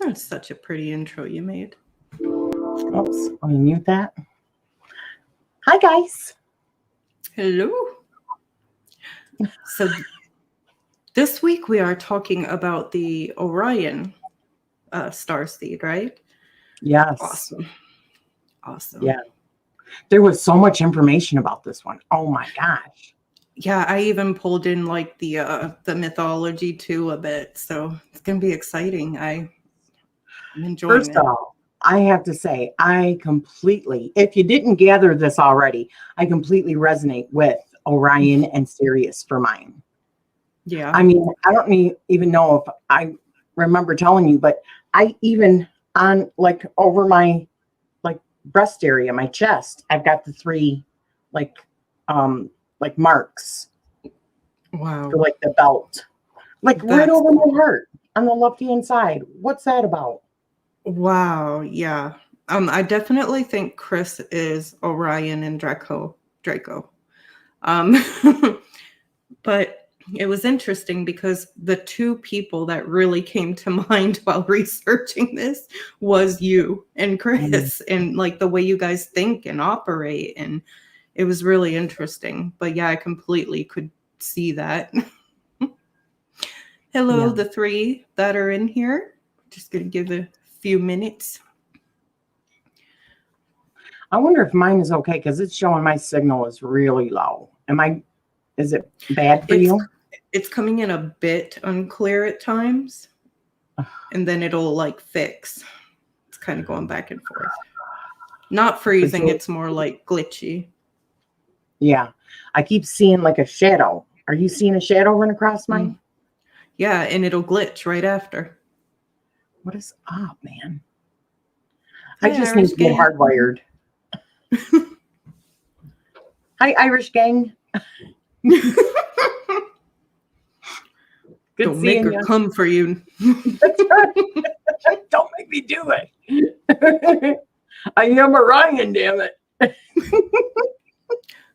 That's such a pretty intro you made. Oops, let me mute that. Hi, guys. Hello. So this week we are talking about the Orion starseed, right? Yes. Awesome. Yeah. There was so much information about this one. Oh my gosh. Yeah, I even pulled in like the mythology too a bit, so it's gonna be exciting. I'm enjoying First it. of all, I have to say, if you didn't gather this already, I completely resonate with Orion and Sirius for mine. Yeah. I mean, I don't even know if I remember telling you, but I even on like over my like breast area, my chest, I've got the 3 like marks Wow. for like the belt, like right over my heart on the left hand side. What's that about? Wow. Yeah. I definitely think Chris is Orion and Draco. But it was interesting because the 2 people that really came to mind while researching this was you and Chris, and like the way you guys think and operate, and it was really interesting. But yeah, I completely could see that. Hello, the 3 that are in here. Just gonna give a few minutes. I wonder if mine is okay because it's showing my signal is really low. Is it bad for you? It's coming in a bit unclear at times, and then it'll like fix. It's kind of going back and forth. Not freezing, it's more like glitchy. Yeah. I keep seeing like a shadow. Are you seeing a shadow run across mine? Yeah, and it'll glitch right after. What is up, man? I just need to get hardwired. Hi, Irish gang. Don't make her come for you. That's right. Don't make me do it. I am Orion, damn it.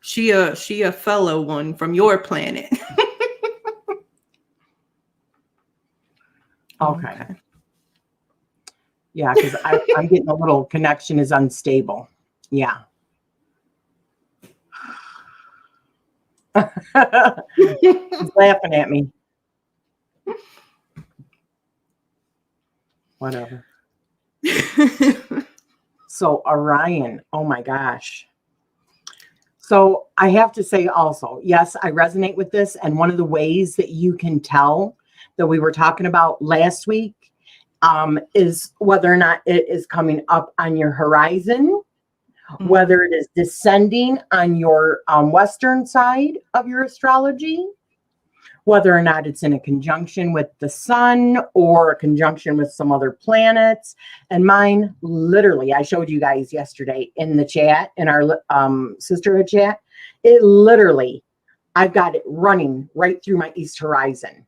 She a fellow one from your planet. Okay. Yeah, because I'm getting a little connection is unstable. Yeah. He's laughing at me. Whatever. So Orion, oh my gosh. So I have to say also, yes, I resonate with this. And one of the ways that you can tell that we were talking about last week is whether or not it is coming up on your horizon, whether it is descending on your western side of your astrology, whether or not it's in a conjunction with the sun or a conjunction with some other planets. And mine, literally, I showed you guys yesterday in the chat, in our sisterhood chat, it literally, I've got it running right through my east horizon.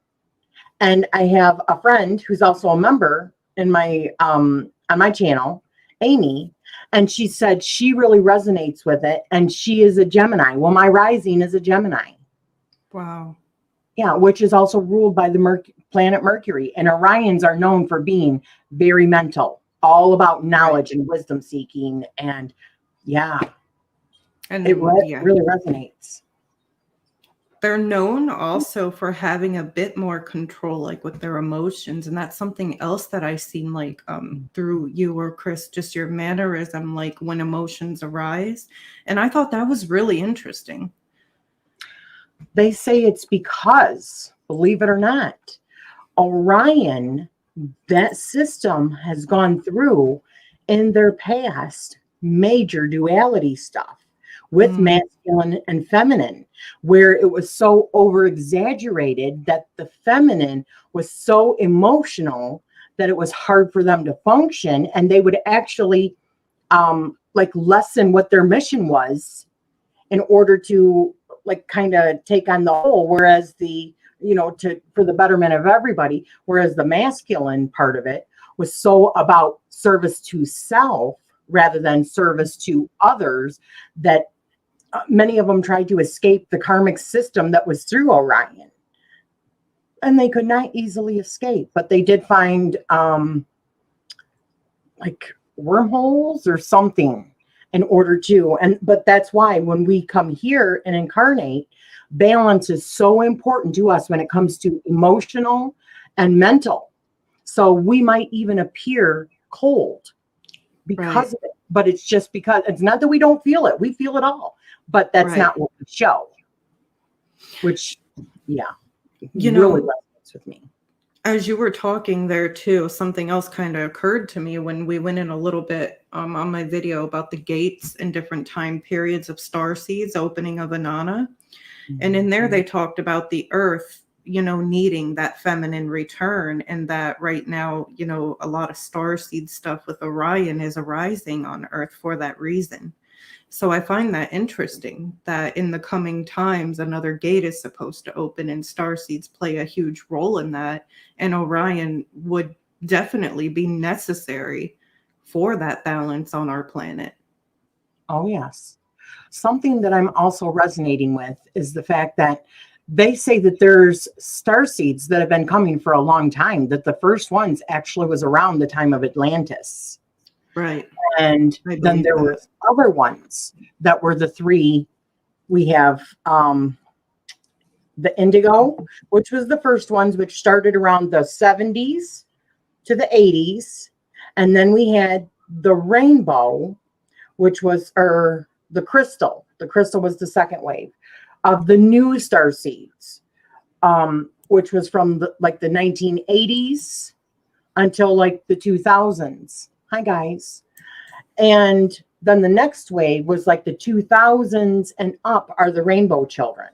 And I have a friend who's also a member in my on my channel, Amy, and she said she really resonates with it, and she is a Gemini. Well, my rising is a Gemini. Wow. Yeah, which is also ruled by the planet Mercury. And Orions are known for being very mental, all about knowledge and wisdom seeking. And yeah, and it really resonates. They're known also for having a bit more control, like with their emotions. And that's something else that I've seen, like through you or Chris, just your mannerism, like when emotions arise. And I thought that was really interesting. They say it's because, believe it or not, Orion, that system has gone through in their past major duality stuff with masculine and feminine, where it was so over exaggerated that the feminine was so emotional that it was hard for them to function, and they would actually like lessen what their mission was in order to like kind of take on the whole, whereas the for the betterment of everybody, whereas the masculine part of it was so about service to self rather than service to others, that many of them tried to escape the karmic system that was through Orion, and they could not easily escape. But they did find like wormholes or something in order to, but that's why when we come here and incarnate, balance is so important to us when it comes to emotional and mental. So we might even appear cold because of it, but it's just because it's not that we don't feel it. We feel it all, but that's not what we show, which, really resonates with me. As you were talking there too, something else kind of occurred to me when we went in a little bit on my video about the gates in different time periods of Starseeds, opening of Inanna. And in there, they talked about the earth, needing that feminine return, and that right now, a lot of starseed stuff with Orion is arising on earth for that reason. So I find that interesting that in the coming times, another gate is supposed to open, and starseeds play a huge role in that. And Orion would definitely be necessary for that balance on our planet. Oh, yes. Something that I'm also resonating with is the fact that they say that there's starseeds that have been coming for a long time, that the first ones actually was around the time of Atlantis. Right. And then there were other ones that were the three. We have the indigo, which was the first ones, which started around the 70s to the 80s. And then we had the rainbow, which was the crystal. The crystal was the second wave of the new starseeds, which was from the 1980s until like the 2000s. Hi, guys. And then the next wave was like the 2000s and up are the rainbow children.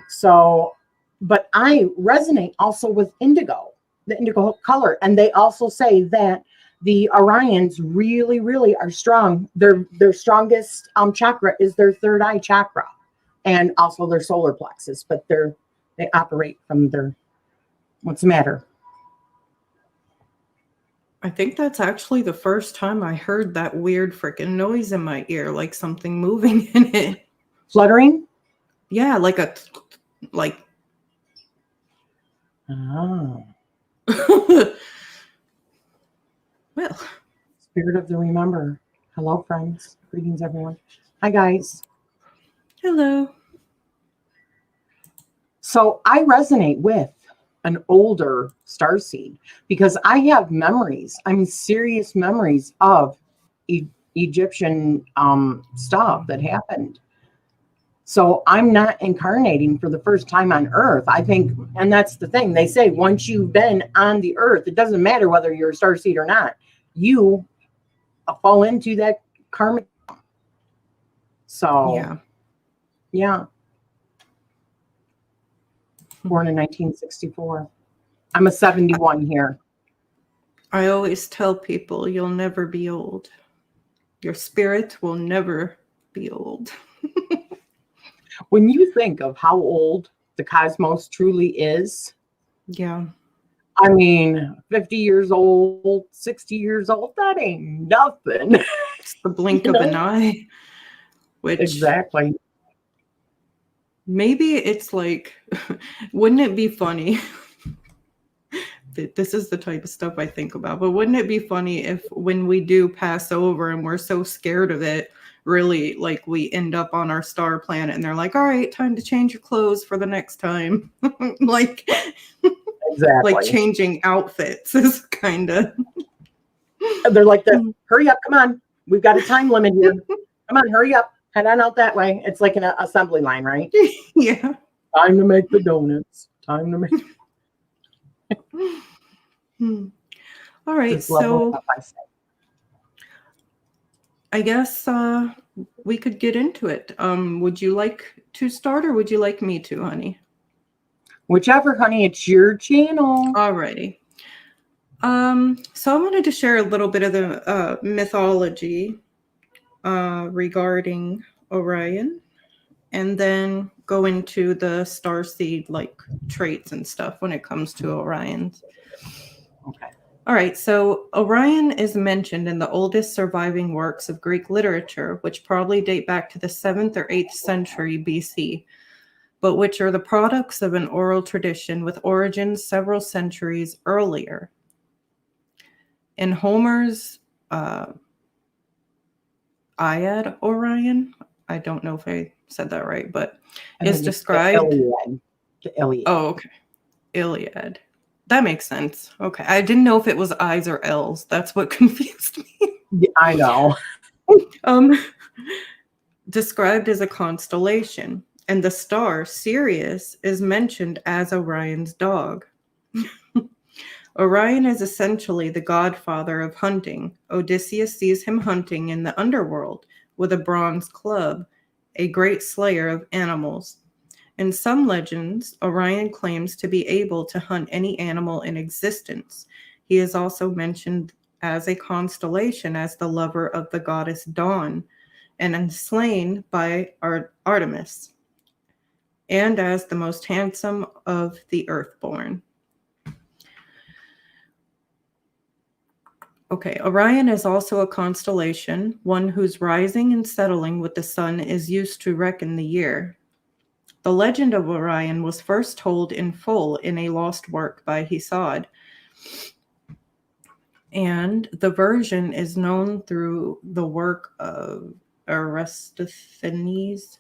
So, but I resonate also with indigo, the indigo color. And they also say that the Orions really, really are strong. Their strongest chakra is their third eye chakra and also their solar plexus, but they operate from their, what's the matter? I think that's actually the first time I heard that weird freaking noise in my ear, like something moving in it. Fluttering? Yeah, like. Oh. Well. Spirit of the Remember. Hello, friends. Greetings, everyone. Hi, guys. Hello. So I resonate with an older starseed because I have memories. Serious memories of Egyptian stuff that happened. So I'm not incarnating for the first time on Earth. I think, and that's the thing. They say once you've been on the Earth, it doesn't matter whether you're a starseed or not. You fall into that karmic. So, yeah. Born in 1964. I'm a 71 here. I always tell people you'll never be old. Your spirit will never be old. When you think of how old the cosmos truly is. Yeah. 50 years old, 60 years old, that ain't nothing. It's the blink of an eye. Which exactly. Maybe it's like, wouldn't it be funny? This is the type of stuff I think about, but wouldn't it be funny if when we do pass over and we're so scared of it, really, like we end up on our star planet and they're like, all right, time to change your clothes for the next time. Like, exactly. Like changing outfits is kind of. They're like, hurry up, come on. We've got a time limit here. Come on, hurry up. Head on out that way. It's like an assembly line, right? Yeah. Time to make the donuts. Time to make. All right, so I guess we could get into it. Would you like to start or would you like me to, honey? Whichever, honey, it's your channel. All righty. So I wanted to share a little bit of the mythology regarding Orion, and then go into the starseed like traits and stuff when it comes to Orions. Okay. All right, so Orion is mentioned in the oldest surviving works of Greek literature, which probably date back to the 7th or 8th century BC, but which are the products of an oral tradition with origins several centuries earlier. In Homer's Iliad, Orion, I don't know if I said that right, but And is then you described. The Iliad. Oh, okay. Iliad. That makes sense. Okay. I didn't know if it was I's or L's. That's what confused me. Yeah, I know. Um, described as a constellation, and the star Sirius is mentioned as Orion's dog. Orion is essentially the godfather of hunting. Odysseus sees him hunting in the underworld with a bronze club, a great slayer of animals. In some legends, Orion claims to be able to hunt any animal in existence. He is also mentioned as a constellation as the lover of the goddess Dawn and slain by Artemis, and as the most handsome of the earthborn. Okay, Orion is also a constellation, one whose rising and settling with the sun is used to reckon the year. The legend of Orion was first told in full in a lost work by Hesiod, and the version is known through the work of Aristophanes.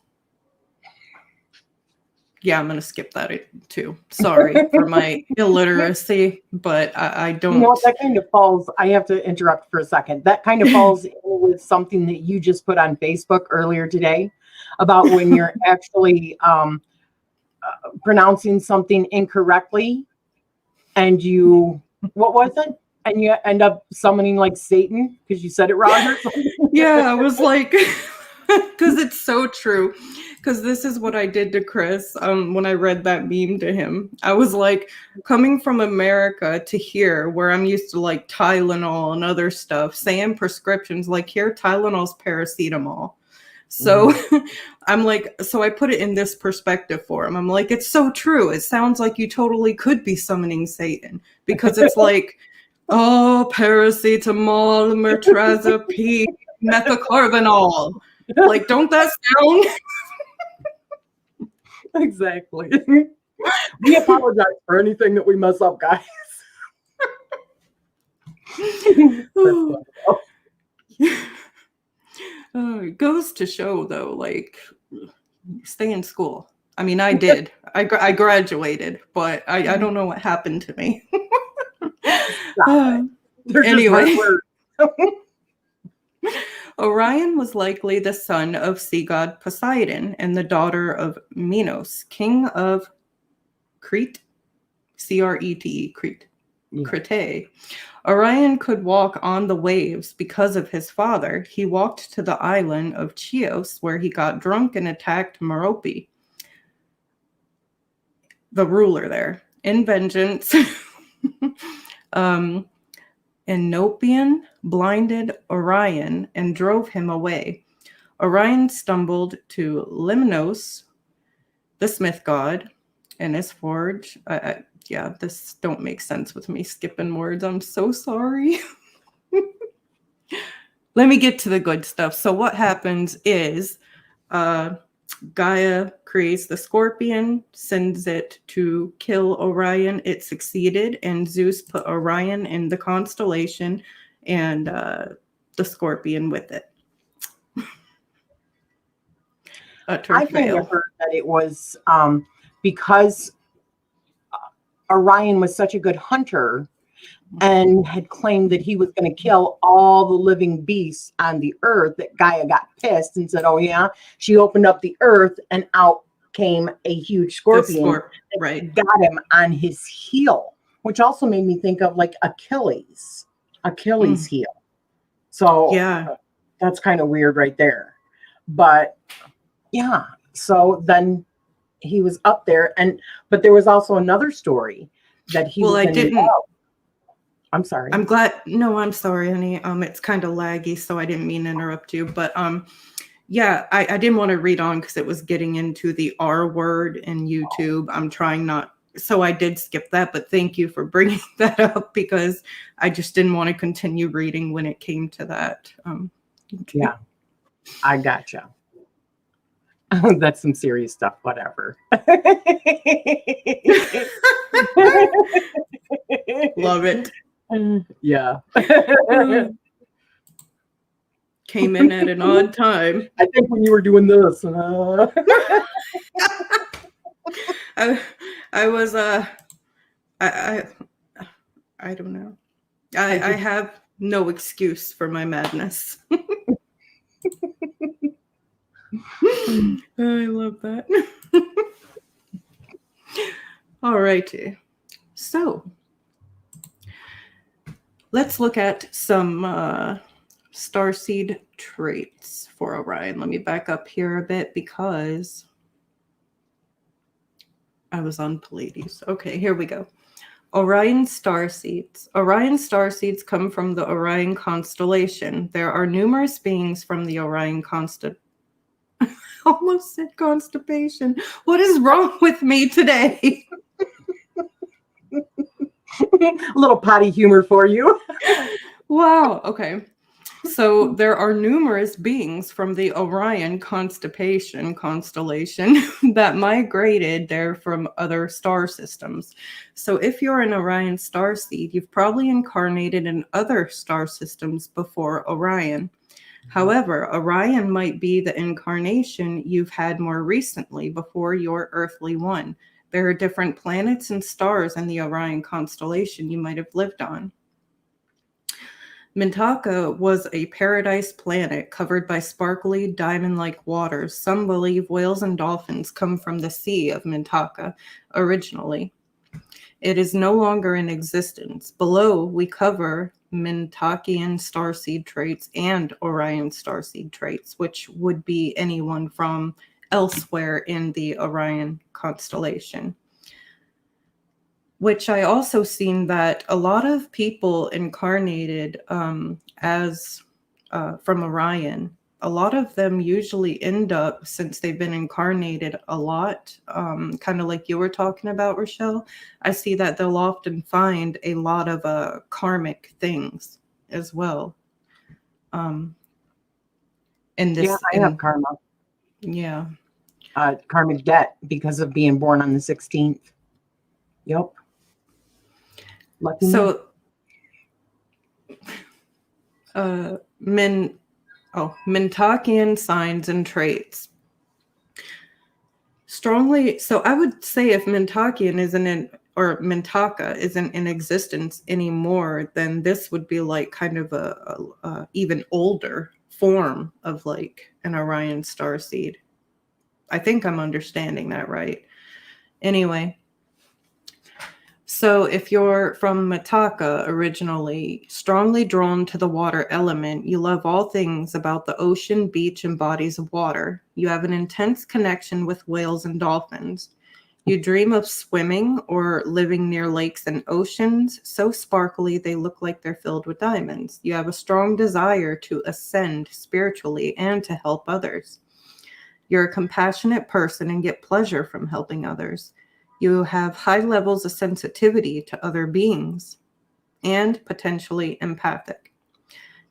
Yeah, I'm going to skip that too. Sorry for my illiteracy, but I don't. You know, that kind of falls, I have to interrupt for a second. That kind of falls in with something that you just put on Facebook earlier today about when you're actually pronouncing something incorrectly and you, what was it? And you end up summoning like Satan because you said it wrong or something. Yeah, I was like, because it's so true. Because this is what I did to Chris when I read that meme to him. I was like, coming from America to here, where I'm used to like Tylenol and other stuff, saying prescriptions like here, Tylenol's paracetamol. So I'm like, so I put it in this perspective for him. I'm like, it's so true. It sounds like you totally could be summoning Satan because it's like, oh, paracetamol, metrazapine, methocarbamol. Like, don't that sound? Exactly. We apologize for anything that we mess up, guys. It goes to show, though, like, stay in school. I mean, I did. I graduated, but I don't know what happened to me. Anyway. Orion was likely the son of sea god Poseidon and the daughter of Minos, king of Crete, Crete, Crete. Yeah. Crete. Orion could walk on the waves because of his father. He walked to the island of Chios, where he got drunk and attacked Merope, the ruler there. In vengeance, Enopion blinded Orion and drove him away. Orion stumbled to Lemnos, the smith god, in his forge. Yeah, this don't make sense with me skipping words. I'm so sorry. Let me get to the good stuff. So what happens is Gaia creates the scorpion, sends it to kill Orion. It succeeded, and Zeus put Orion in the constellation and the scorpion with it. I kind of heard that it was because Orion was such a good hunter and had claimed that he was going to kill all the living beasts on the earth, that Gaia got pissed and said, oh yeah, she opened up the earth and out came a huge scorpion right, got him on his heel, which also made me think of like Achilles heel. So yeah, that's kind of weird right there. But yeah, so then he was up there, but there was also another story that he was I'm sorry. I'm glad. No, I'm sorry, honey. It's kind of laggy, so I didn't mean to interrupt you. But yeah, I didn't want to read on because it was getting into the R word in YouTube. I'm trying not, so I did skip that. But thank you for bringing that up because I just didn't want to continue reading when it came to that. Okay. Yeah, I gotcha. That's some serious stuff. Whatever. Love it. Yeah. Came in at an odd time. I think when you were doing this. I was I don't know. I have no excuse for my madness. I love that. All righty. So let's look at some starseed traits for Orion. Let me back up here a bit because I was on Pleiades. Okay, here we go. Orion starseeds. Orion starseeds come from the Orion constellation. There are numerous beings from the Orion constellation. Almost said constipation. What is wrong with me today? A little potty humor for you. Wow. Okay. So there are numerous beings from the Orion constellation that migrated there from other star systems. So if you're an Orion starseed, you've probably incarnated in other star systems before Orion. However, Orion might be the incarnation you've had more recently before your earthly one. There are different planets and stars in the Orion constellation you might have lived on. Mintaka was a paradise planet covered by sparkly diamond-like waters. Some believe whales and dolphins come from the sea of Mintaka originally. It is no longer in existence. Below, we cover Mintakian starseed traits and Orion starseed traits, which would be anyone from elsewhere in the Orion constellation. Which I also seen that a lot of people incarnated as from Orion, a lot of them usually end up, since they've been incarnated a lot, kind of like you were talking about, Rachele, I see that they'll often find a lot of karmic things as well. In this, Yeah, I have karma. Yeah. Karmic debt because of being born on the 16th. Yep. Lucky so Mintakian signs and traits. Strongly, so I would say if Mintakian isn't in, or Mintaka isn't in existence anymore, then this would be like kind of a even older form of like an Orion starseed. I think I'm understanding that right. Anyway, so if you're from Mintaka originally, strongly drawn to the water element, you love all things about the ocean, beach, and bodies of water. You have an intense connection with whales and dolphins. You dream of swimming or living near lakes and oceans, so sparkly they look like they're filled with diamonds. You have a strong desire to ascend spiritually and to help others. You're a compassionate person and get pleasure from helping others. You have high levels of sensitivity to other beings and potentially empathic.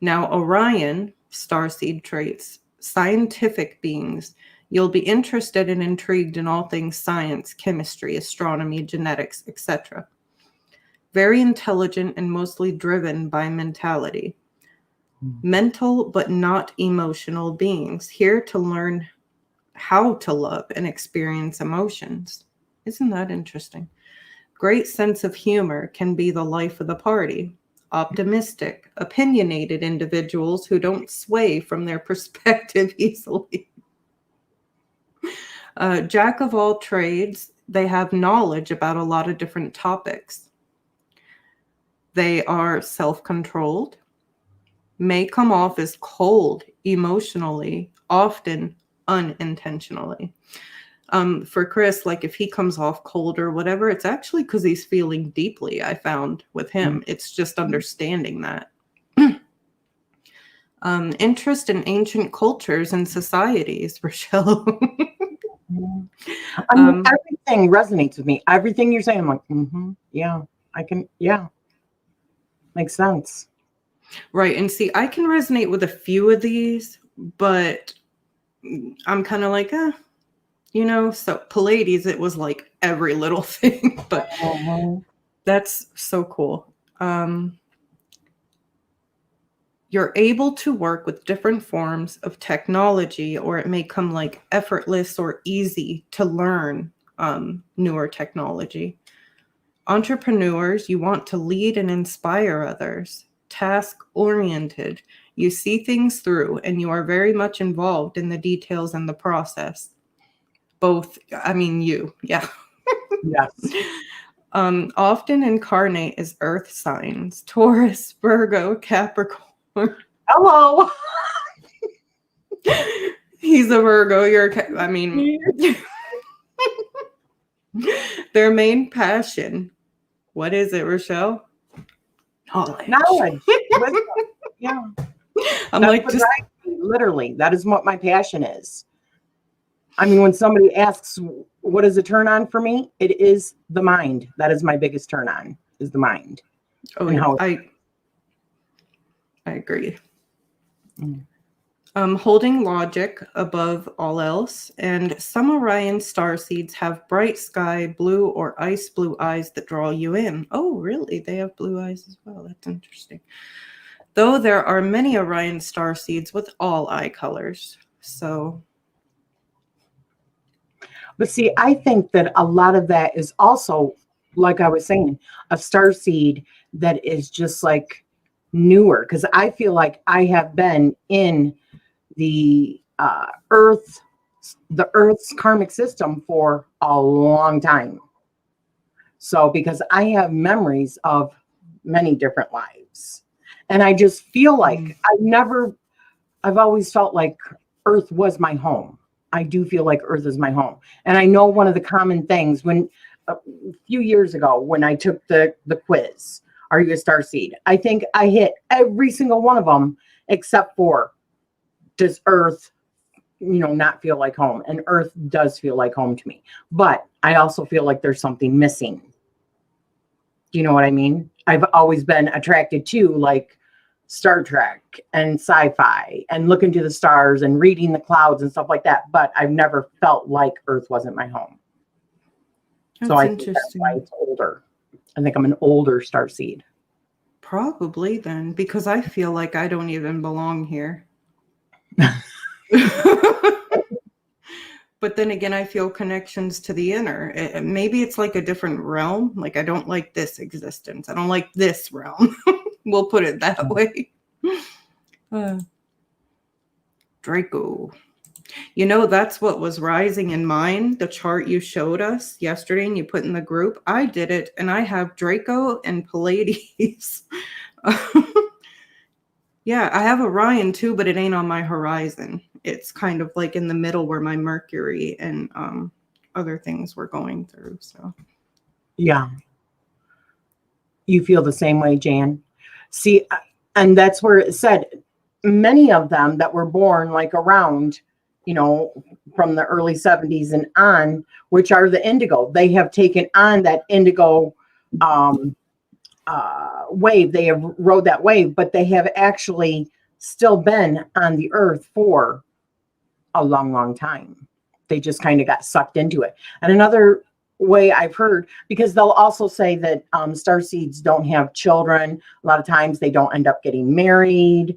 Now, Orion, starseed traits, scientific beings. You'll be interested and intrigued in all things science, chemistry, astronomy, genetics, etc. Very intelligent and mostly driven by mentality. Mental but not emotional beings, here to learn how to love and experience emotions. Isn't that interesting? Great sense of humor can be the life of the party. Optimistic, opinionated individuals who don't sway from their perspective easily. Jack of all trades, they have knowledge about a lot of different topics. They are self-controlled, may come off as cold emotionally, often unintentionally. For Chris, like if he comes off cold or whatever, it's actually because he's feeling deeply, I found with him. It's just understanding that. Interest in ancient cultures and societies, Rachele. I mean, everything resonates with me. Everything you're saying, I'm like, yeah, I can, yeah. Makes sense. Right. And see, I can resonate with a few of these, but I'm kind of like, you know, so Pleiades, it was like every little thing, but that's so cool. You're able to work with different forms of technology, or it may come like effortless or easy to learn newer technology. Entrepreneurs, you want to lead and inspire others. Task-oriented, you see things through and you are very much involved in the details and the process. Both, I mean, yeah. Yes. Often incarnate as earth signs: Taurus, Virgo, Capricorn. Hello. He's a Virgo. I mean, their main passion. What is it, Rochelle? Knowledge. Wisdom. Yeah. I'm That's like, what just drives me, literally. That is what my passion is. I mean, when somebody asks, what is a turn on for me? It is the mind. That is my biggest turn on, is the mind. oh and yeah, how- I agree. Mm. Holding logic above all else, and some Orion starseeds have bright sky blue or ice blue eyes that draw you in. Oh, really? They have blue eyes as well. That's interesting. Though there are many Orion starseeds with all eye colors. So, But see, I think that a lot of that is also, like I was saying, a starseed that is just like newer. Because I feel like I have been in the Earth's karmic system for a long time. So, because I have memories of many different lives, and I just feel like I've always felt like Earth was my home. I do feel like Earth is my home. And I know one of the common things when a few years ago, when I took the quiz, are you a starseed? I think I hit every single one of them except for, does Earth, not feel like home? And Earth does feel like home to me. But I also feel like there's something missing. Do you know what I mean? I've always been attracted to like Star Trek and sci-fi and looking to the stars and reading the clouds and stuff like that. But I've never felt like Earth wasn't my home. So I think that's why it's older. I think I'm an older starseed. probably then, because I feel like I don't even belong here. But then again, I feel connections to the inner. Maybe it's like a different realm. Like, I don't like this existence. I don't like this realm. We'll put it that way. Draco. That's what was rising in mine. The chart you showed us yesterday and you put in the group. I did it, and I have Draco and Pleiades. Yeah, I have Orion too, but it ain't on my horizon. It's kind of like in the middle where my Mercury and other things were going through. So, yeah. You feel the same way, Jan. See, and that's where it said many of them that were born like around, from the early 70s and on, which are the indigo. They have taken on that indigo wave. They have rode that wave, but they have actually still been on the earth for a long, long time. They just kind of got sucked into it. And another way I've heard, because they'll also say that starseeds don't have children. A lot of times they don't end up getting married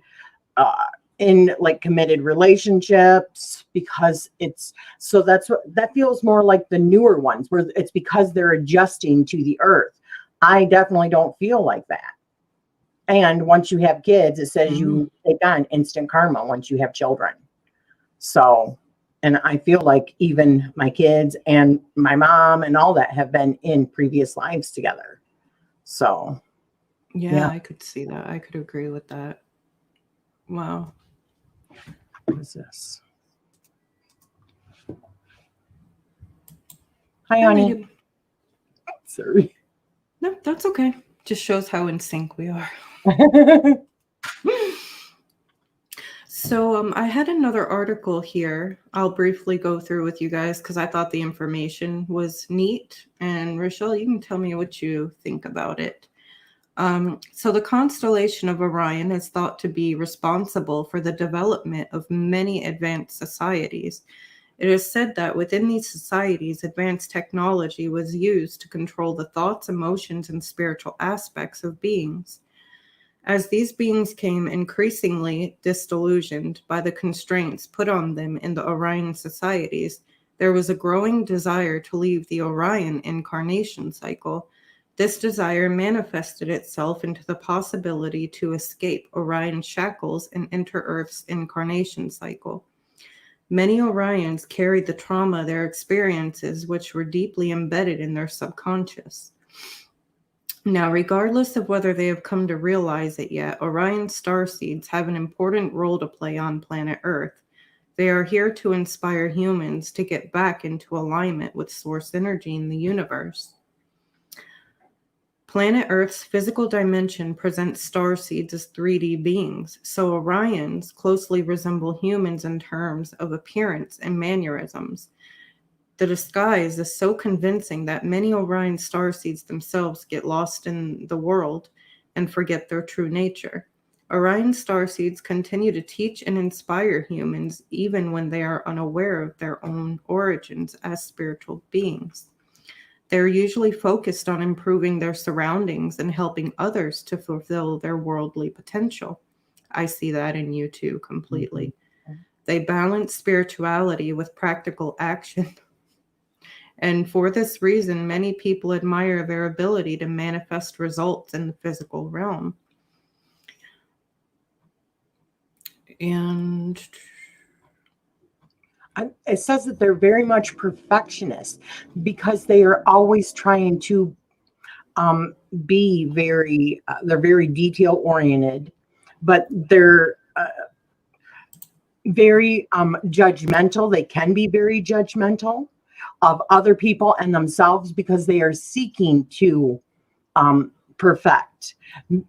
in like committed relationships, because that feels more like the newer ones, where it's because they're adjusting to the earth. I definitely don't feel like that. And once you have kids, it says you take on instant karma once you have children. So, and I feel like even my kids and my mom and all that have been in previous lives together. So, yeah, I could see that. I could agree with that. Wow. What is this? Hi, honey. Sorry. No, that's okay. Just shows how in sync we are. So I had another article here. I'll briefly go through with you guys because I thought the information was neat. And Rachele, you can tell me what you think about it. So the constellation of Orion is thought to be responsible for the development of many advanced societies. It is said that within these societies, advanced technology was used to control the thoughts, emotions, and spiritual aspects of beings. As these beings came increasingly disillusioned by the constraints put on them in the Orion societies, there was a growing desire to leave the Orion incarnation cycle. This desire manifested itself into the possibility to escape Orion's shackles and enter Earth's incarnation cycle. Many Orions carried the trauma of their experiences, which were deeply embedded in their subconscious. Now, regardless of whether they have come to realize it yet, Orion starseeds have an important role to play on planet Earth. They are here to inspire humans to get back into alignment with source energy in the universe. Planet Earth's physical dimension presents starseeds as 3D beings, so Orions closely resemble humans in terms of appearance and mannerisms. The disguise is so convincing that many Orion starseeds themselves get lost in the world and forget their true nature. Orion starseeds continue to teach and inspire humans even when they are unaware of their own origins as spiritual beings. They're usually focused on improving their surroundings and helping others to fulfill their worldly potential. I see that in you too, completely. They balance spirituality with practical action. And for this reason, many people admire their ability to manifest results in the physical realm. And it says that they're very much perfectionists because they are always trying to be very, they're very detail oriented, but they're very judgmental. They can be very judgmental of other people and themselves because they are seeking to perfect,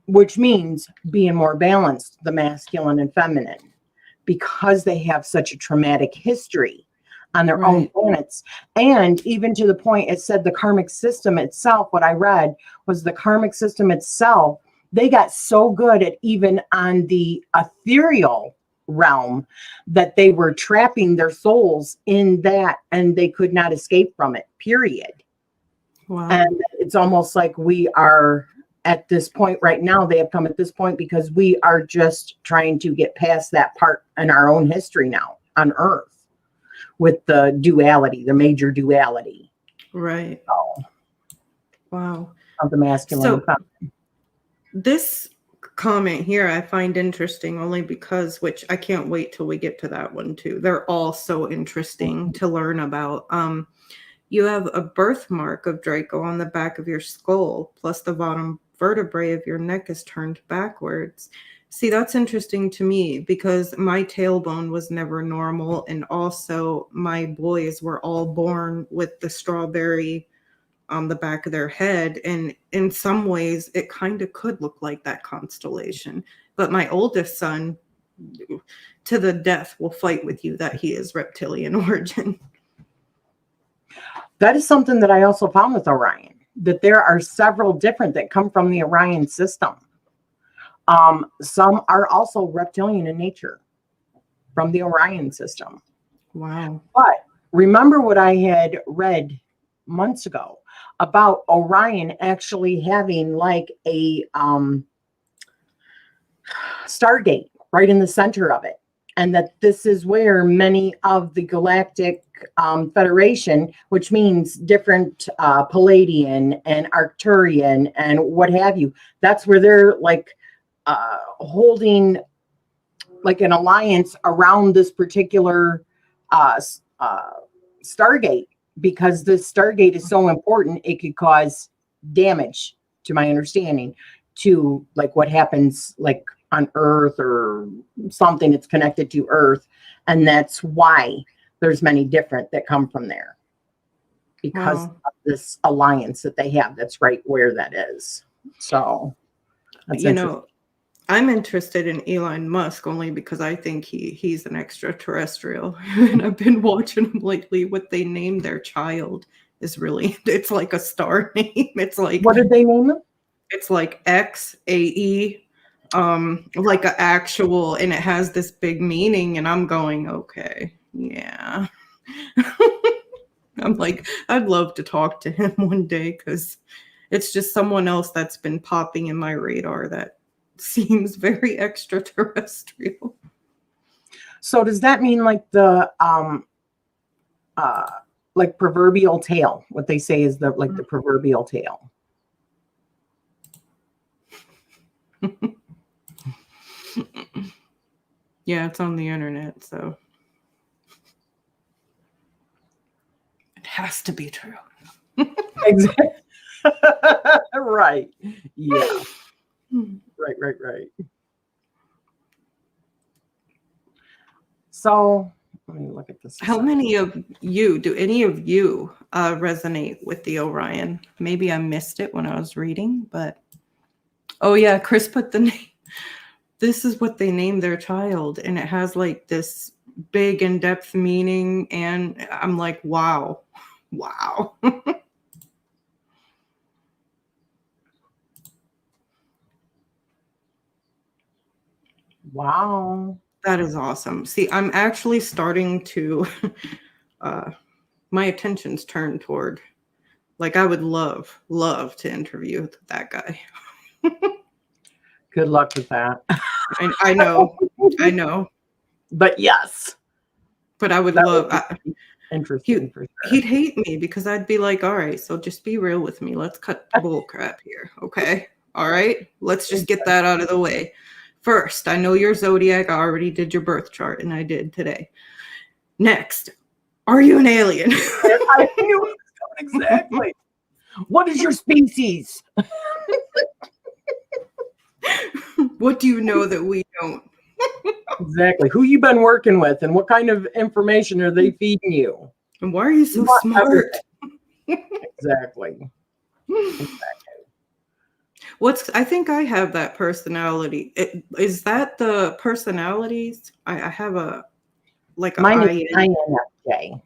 which means being more balanced, the masculine and feminine, because they have such a traumatic history on their own planets. And even to the point, it said the karmic system itself, what I read was the karmic system itself, they got so good at even on the ethereal realm that they were trapping their souls in that and they could not escape from it, period. wow. And it's almost like we are at this point right now. They have come at this point because we are just trying to get past that part in our own history now on Earth with the duality, the major duality. Right. So, wow. Of the masculine and feminine. This comment here I find interesting only because, which I can't wait till we get to that one too. They're all so interesting to learn about. You have a birthmark of Draco on the back of your skull, plus the bottom vertebrae of your neck is turned backwards. See, that's interesting to me because my tailbone was never normal, and also my boys were all born with the strawberry on the back of their head, and in some ways it kind of could look like that constellation. But my oldest son, to the death, will fight with you that he is reptilian origin. That is something that I also found with Orion, that there are several different that come from the Orion system. Some are also reptilian in nature from the Orion system. Wow. But remember what I had read months ago about Orion actually having like a Stargate right in the center of it. And that this is where many of the galactic Federation, which means different Palladian and Arcturian and what have you, that's where they're like holding like an alliance around this particular Stargate, because this Stargate is so important, it could cause damage, to my understanding, to like what happens like on Earth or something that's connected to Earth. And that's why there's many different that come from there, because of this alliance that they have. That's right where that is. So that's I'm interested in Elon Musk only because I think he's an extraterrestrial. And I've been watching him lately. What they named their child is really, it's like a star name. It's like, what did they name him? It's like XAE, like an actual, and it has this big meaning. And I'm going, okay, yeah. I'm like, I'd love to talk to him one day because it's just someone else that's been popping in my radar that seems very extraterrestrial. So does that mean like the like proverbial tail? What they say is the proverbial tail. Yeah, it's on the internet, so it has to be true. Exactly. Right. Yeah. Right. So let me look at this. How many of you, do any of you resonate with the Orion? Maybe I missed it when I was reading, but oh yeah, Chris put the name. This is what they named their child, and it has like this big in-depth meaning, and I'm like, wow. Wow. That is awesome. See, I'm actually starting to my attention's turned toward, like, I would love to interview that guy. Good luck with that. I know. But yes. But I would love. Interesting. For sure. He'd hate me because I'd be like, all right, so just be real with me. Let's cut the bull crap here. Okay. All right. Let's just get that out of the way. First, I know your zodiac. I already did your birth chart, and I did today. Next, are you an alien? I knew exactly. What is your species? What do you know that we don't? Exactly. Who you been working with, and what kind of information are they feeding you? And why are you so smart? Exactly. I think I have that personality. Is that the personalities? I have a Mine is INFJ.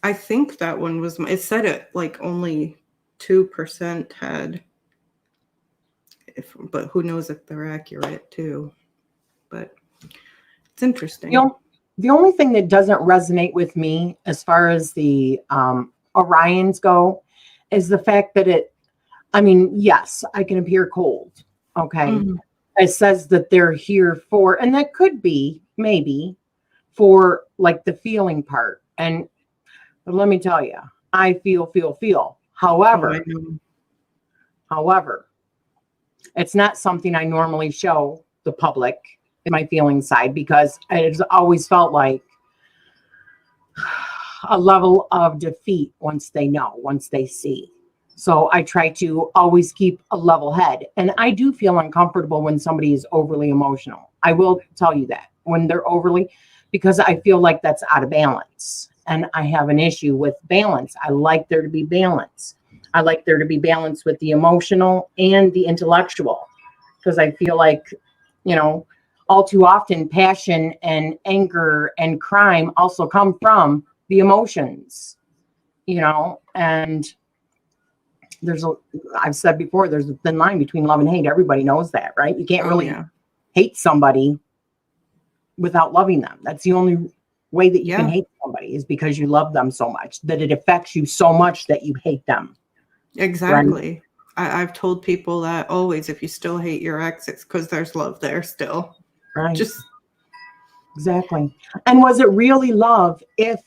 I think that one was. It said it like only 2% had. But who knows if they're accurate too? But it's interesting. The only thing that doesn't resonate with me as far as the Orions go is the fact that yes, I can appear cold. Okay. Mm-hmm. It says that they're here for, and that could be maybe for like the feeling part. And let me tell you, I feel. However, it's not something I normally show the public in my feeling side, because it's always felt like a level of defeat once they see. So I try to always keep a level head. And I do feel uncomfortable when somebody is overly emotional. I will tell you that, when they're overly, because I feel like that's out of balance. And I have an issue with balance. I like there to be balance. I like there to be balance with the emotional and the intellectual, because I feel like, all too often passion and anger and crime also come from the emotions, and I've said before, there's a thin line between love and hate. Everybody knows that, right? You can't really hate somebody without loving them. That's the only way that you can hate somebody, is because you love them so much that it affects you so much that you hate them. Exactly. Right? I've told people that always, if you still hate your ex, it's because there's love there still. Right. Exactly. And was it really love if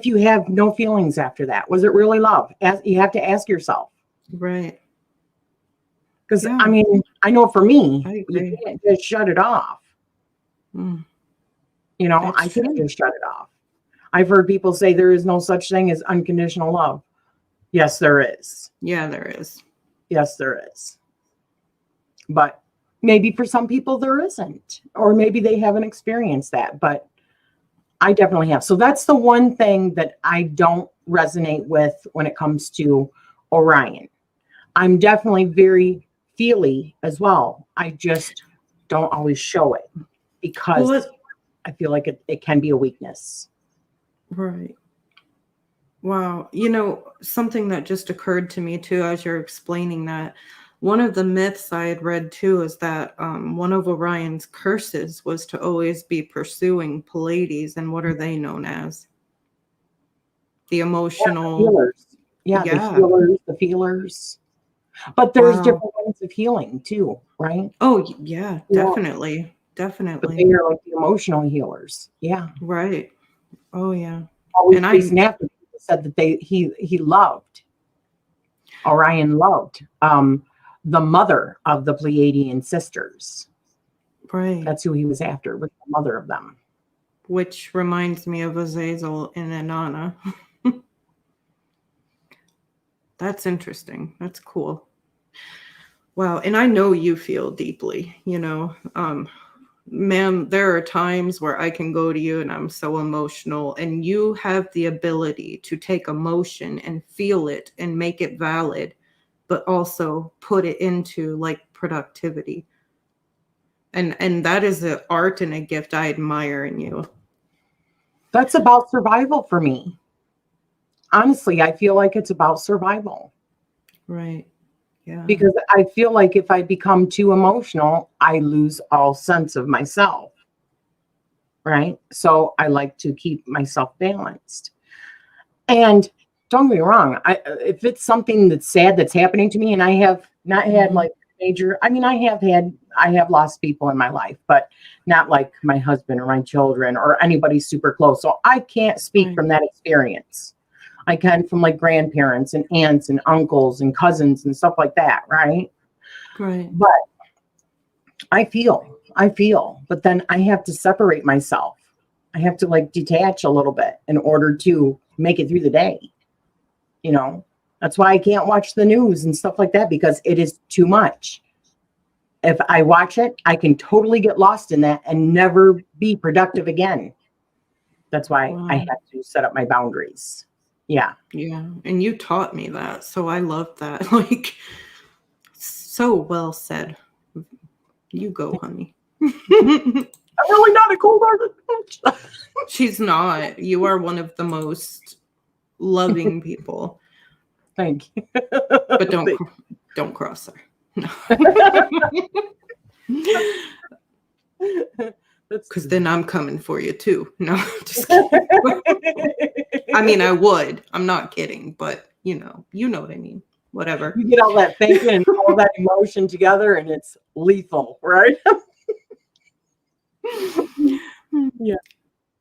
you have no feelings after that? Was it really love? You have to ask yourself. Right. Because I know for me, you can't just shut it off. I can't just shut it off. I've heard people say there is no such thing as unconditional love. Yes, there is. Yeah, there is. Yes, there is. But maybe for some people there isn't, or maybe they haven't experienced that, but I definitely have. So that's the one thing that I don't resonate with when it comes to Orion. I'm definitely very feely as well. I just don't always show it, because I feel like it can be a weakness. Right. Wow. Something that just occurred to me too, as you're explaining that, one of the myths I had read too is that one of Orion's curses was to always be pursuing Pleiades. And what are they known as? The emotional. The healers. The healers, the feelers. But there's Wow. different ways of healing too, right? Oh, yeah, Yeah. definitely. But Definitely. they are like the emotional healers. Yeah. Right. Oh, yeah. Always And I, chasing after people said that he loved, Orion loved the mother of the Pleiadian sisters. right. That's who he was after, was the mother of them. Which reminds me of Azazel and Inanna. That's interesting. That's cool. Wow. And I know you feel deeply, ma'am, there are times where I can go to you and I'm so emotional, and you have the ability to take emotion and feel it and make it valid, but also put it into like productivity. And that is an art and a gift I admire in you. That's about survival for me. Honestly, I feel like it's about survival. Right. Yeah. Because I feel like if I become too emotional, I lose all sense of myself. Right? So I like to keep myself balanced. And don't get me wrong, if it's something that's sad that's happening to me, and I have not had like major, I mean, I have lost people in my life, but not like my husband or my children or anybody super close. So I can't speak Right. from that experience. I can from like grandparents and aunts and uncles and cousins and stuff like that, right? Right. But I feel, but then I have to separate myself. I have to like detach a little bit in order to make it through the day. That's why I can't watch the news and stuff like that, because it is too much. If I watch it, I can totally get lost in that and never be productive again. That's why I Wow. have to set up my boundaries. Yeah. Yeah. And you taught me that. So I love that. Like, so well said. You go, honey. I'm really not a cold-hearted bitch. She's not. You are one of the most loving people. Thank you. But don't cross her. No. Because then I'm coming for you too. No, just kidding. I mean, I would. I'm not kidding, but you know what I mean. Whatever. You get all that thinking and all that emotion together, and it's lethal, right? Yeah.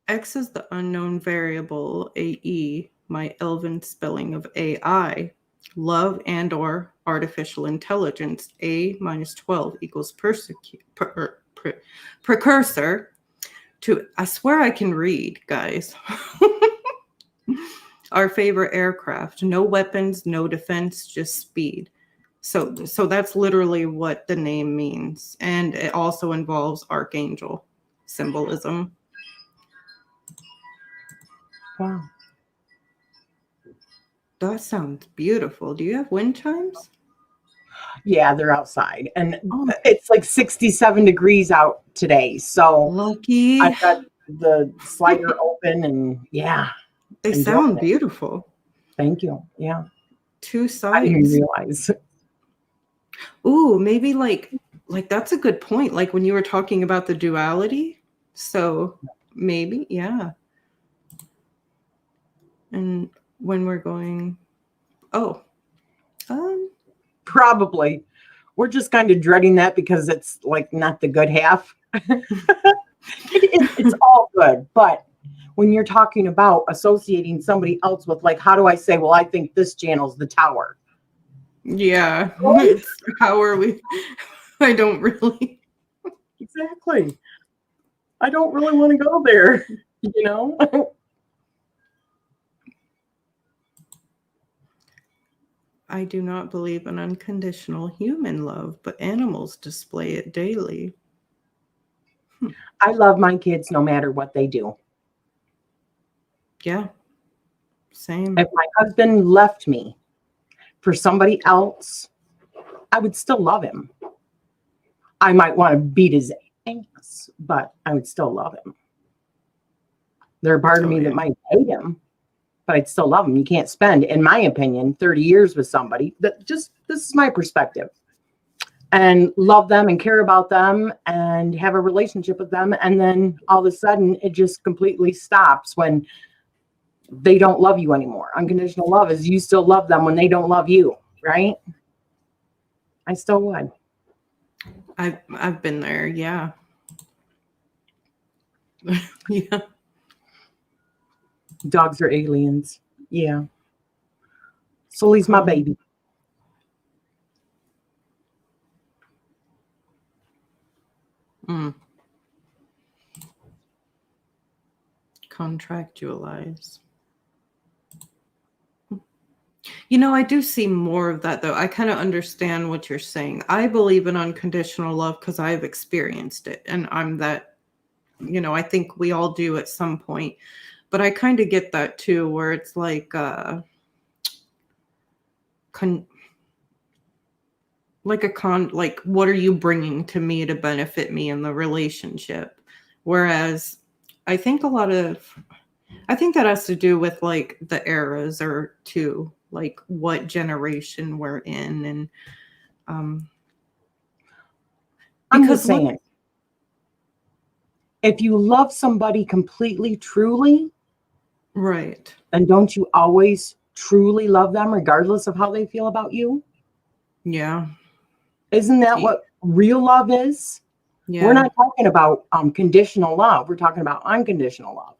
X is the unknown variable, AE, my elven spelling of AI, love and or artificial intelligence, A minus 12 equals precursor to, I swear I can read, guys. Our favorite aircraft, no weapons, no defense, just speed. So that's literally what the name means. And it also involves archangel symbolism. Wow. That sounds beautiful. Do you have wind chimes? Yeah, they're outside, and Oh, it's like 67 degrees out today. So lucky. I've got the slider open, and yeah, They enjoying sound it. beautiful. Thank you. Yeah, Two I didn't sides. realize. Ooh, maybe like that's a good point. Like when you were talking about the duality. So maybe, yeah. And when we're going, oh, Probably. We're just kind of dreading that because it's like not the good half. It's all good, but when you're talking about associating somebody else with, like, how do I say, well, I think this channel's the tower. yeah. It's, how are we? I don't really. Exactly. I don't really want to go there, you know? I do not believe in unconditional human love, but animals display it daily. I love my kids no matter what they do. Yeah. Same. If my husband left me for somebody else, I would still love him. I might want to beat his ass, but I would still love him. There's a part of me that might hate him, but I'd still love him. You can't spend, in my opinion, 30 years with somebody that just, this is my perspective, and love them and care about them and have a relationship with them. And then all of a sudden it just completely stops when they don't love you anymore. Unconditional love is you still love them when they don't love you, right? I still would. I've been there, yeah. Yeah. Dogs are aliens. Yeah. Sully's my baby. Contractualize. You know, I do see more of that, though. I kind of understand what you're saying. I believe in unconditional love because I've experienced it. And I'm that, you know, I think we all do at some point. But I kind of get that, too, where it's like, like, what are you bringing to me to benefit me in the relationship? Whereas I think that has to do with like the eras or two, like what generation we're in. And I'm just saying, if you love somebody completely, truly, right, then don't you always truly love them regardless of how they feel about you? yeah. Isn't that what real love is? Yeah. We're not talking about conditional love. We're talking about unconditional love.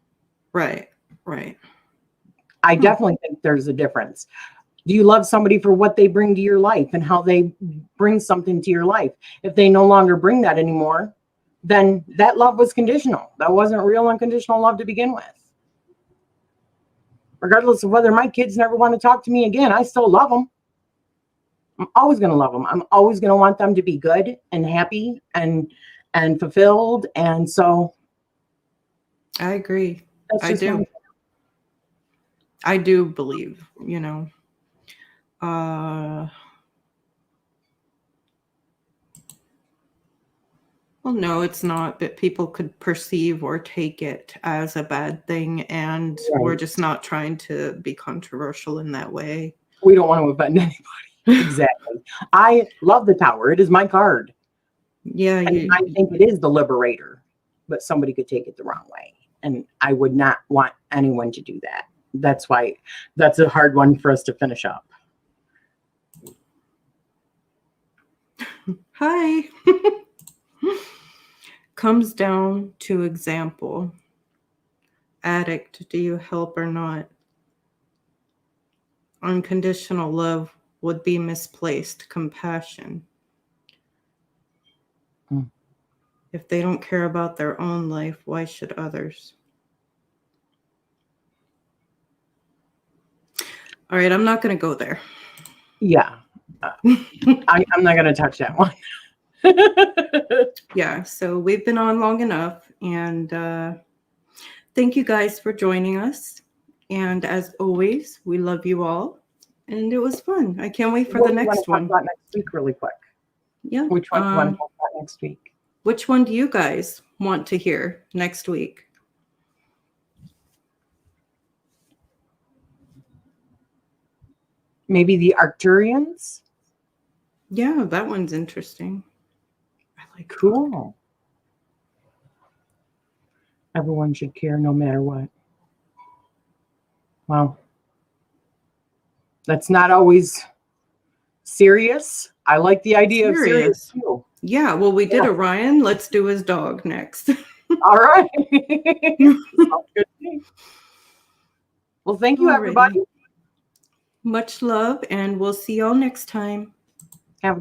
Right. I definitely think there's a difference. Do you love somebody for what they bring to your life and how they bring something to your life? If they no longer bring that anymore, then that love was conditional. That wasn't real unconditional love to begin with. Regardless of whether my kids never want to talk to me again, I still love them. I'm always going to love them. I'm always going to want them to be good and happy and fulfilled. And so I agree. I do believe, you know, well, no, it's not, but people could perceive or take it as a bad thing. And we're just not trying to be controversial in that way. We don't want to offend anybody. Exactly. I love the Tower. It is my card. Yeah. And I think it is the liberator, but somebody could take it the wrong way. And I would not want anyone to do that. That's why that's a hard one for us to finish up. Hi. Comes down to example. Addict, do you help or not? Unconditional love would be misplaced compassion. If they don't care about their own life, why should others? All right, I'm not going to go there. Yeah. I'm not going to touch that one. Yeah, so we've been on long enough, and thank you guys for joining us. And as always, we love you all, and it was fun. I can't wait for the next one. Talk about next week really quick. Yeah. Which one do you want to talk about next week? Which one do you guys want to hear next week? Maybe the Arcturians? Yeah, that one's interesting. I like cool. Everyone should care no matter what. Well, that's not always serious. I like the idea of serious too. Yeah, well, we did Orion. Let's do his dog next. All right. Sounds good to me. Well, thank you, everybody. Much love, and we'll see y'all next time.